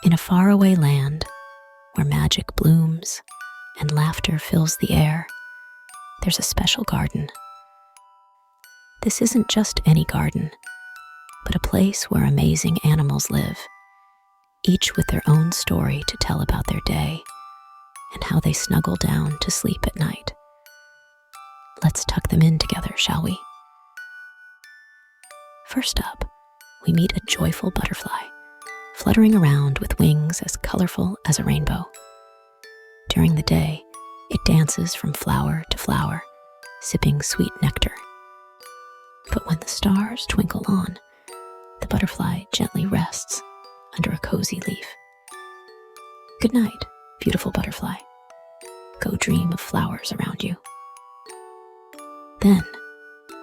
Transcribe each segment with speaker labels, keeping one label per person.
Speaker 1: In a faraway land where magic blooms and laughter fills the air, there's a special garden. This isn't just any garden, but a place where amazing animals live, each with their own story to tell about their day and how they snuggle down to sleep at night. Let's tuck them in together, shall we? First up, we meet a joyful butterfly, fluttering around with wings as colorful as a rainbow. During the day, it dances from flower to flower, sipping sweet nectar. But when the stars twinkle on, the butterfly gently rests under a cozy leaf. Good night, beautiful butterfly. Go dream of flowers around you. Then,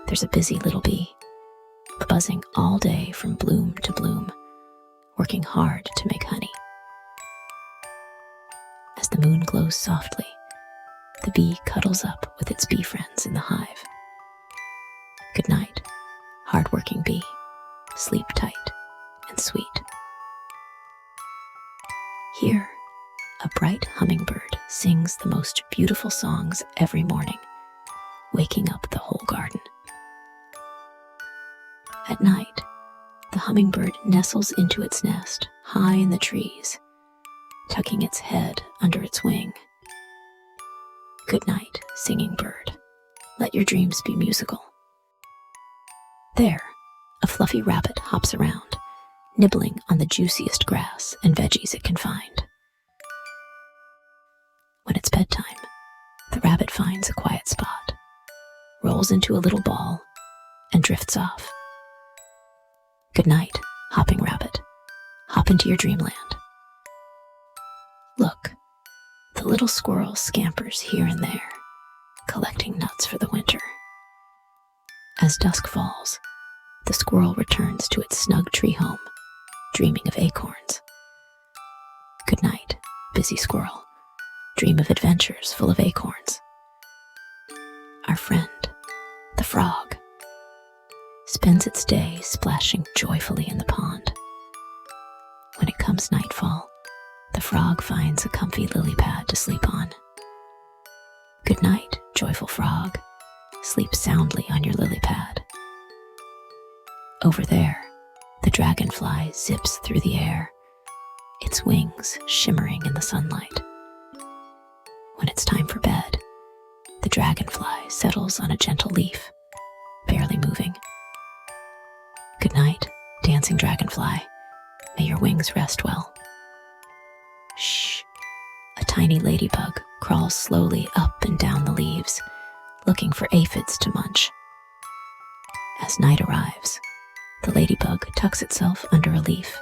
Speaker 1: there's a busy little bee, buzzing all day from bloom to bloom, working hard to make honey. As the moon glows softly, the bee cuddles up with its bee friends in the hive. Good night, hard-working bee. Sleep tight and sweet. Here, a bright hummingbird sings the most beautiful songs every morning, waking up the whole garden. At night, the hummingbird nestles into its nest high in the trees, tucking its head under its wing. Good night, singing bird. Let your dreams be musical. There, a fluffy rabbit hops around, nibbling on the juiciest grass and veggies it can find. When it's bedtime, the rabbit finds a quiet spot, rolls into a little ball, and drifts off. Good night, hopping rabbit. Hop into your dreamland. Look, the little squirrel scampers here and there, collecting nuts for the winter. As dusk falls, the squirrel returns to its snug tree home, dreaming of acorns. Good night, busy squirrel. Dream of adventures full of acorns. Our friend, the frog, spends its day splashing joyfully in the pond. When it comes nightfall, the frog finds a comfy lily pad to sleep on. Good night, joyful frog. Sleep soundly on your lily pad. Over there, the dragonfly zips through the air, its wings shimmering in the sunlight. When it's time for bed, the dragonfly settles on a gentle leaf, barely moving. Good night, dancing dragonfly. May your wings rest well. Shh! A tiny ladybug crawls slowly up and down the leaves, looking for aphids to munch. As night arrives, the ladybug tucks itself under a leaf,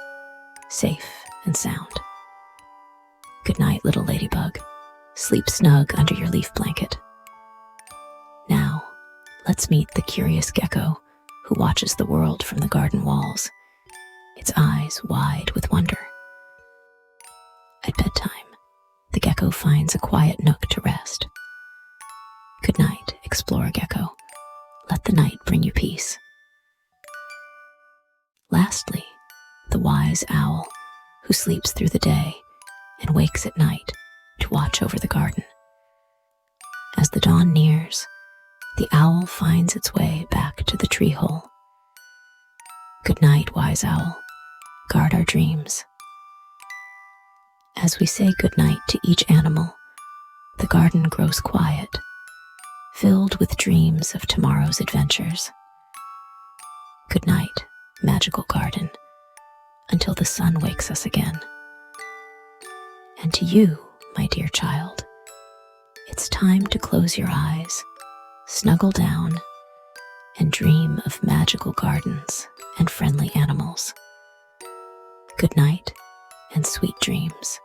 Speaker 1: safe and sound. Good night, little ladybug. Sleep snug under your leaf blanket. Now, let's meet the curious gecko who watches the world from the garden walls, its eyes wide with wonder. At bedtime, the gecko finds a quiet nook to rest. Good night, explorer gecko. Let the night bring you peace. Lastly, the wise owl who sleeps through the day and wakes at night to watch over the garden. As the dawn nears, the owl finds its way back to the tree hole. Good night, wise owl. Guard our dreams. As we say good night to each animal, the garden grows quiet, filled with dreams of tomorrow's adventures. Good night, magical garden, until the sun wakes us again. And to you, my dear child, it's time to close your eyes, snuggle down, and dream of magical gardens and friendly animals. Good night and sweet dreams.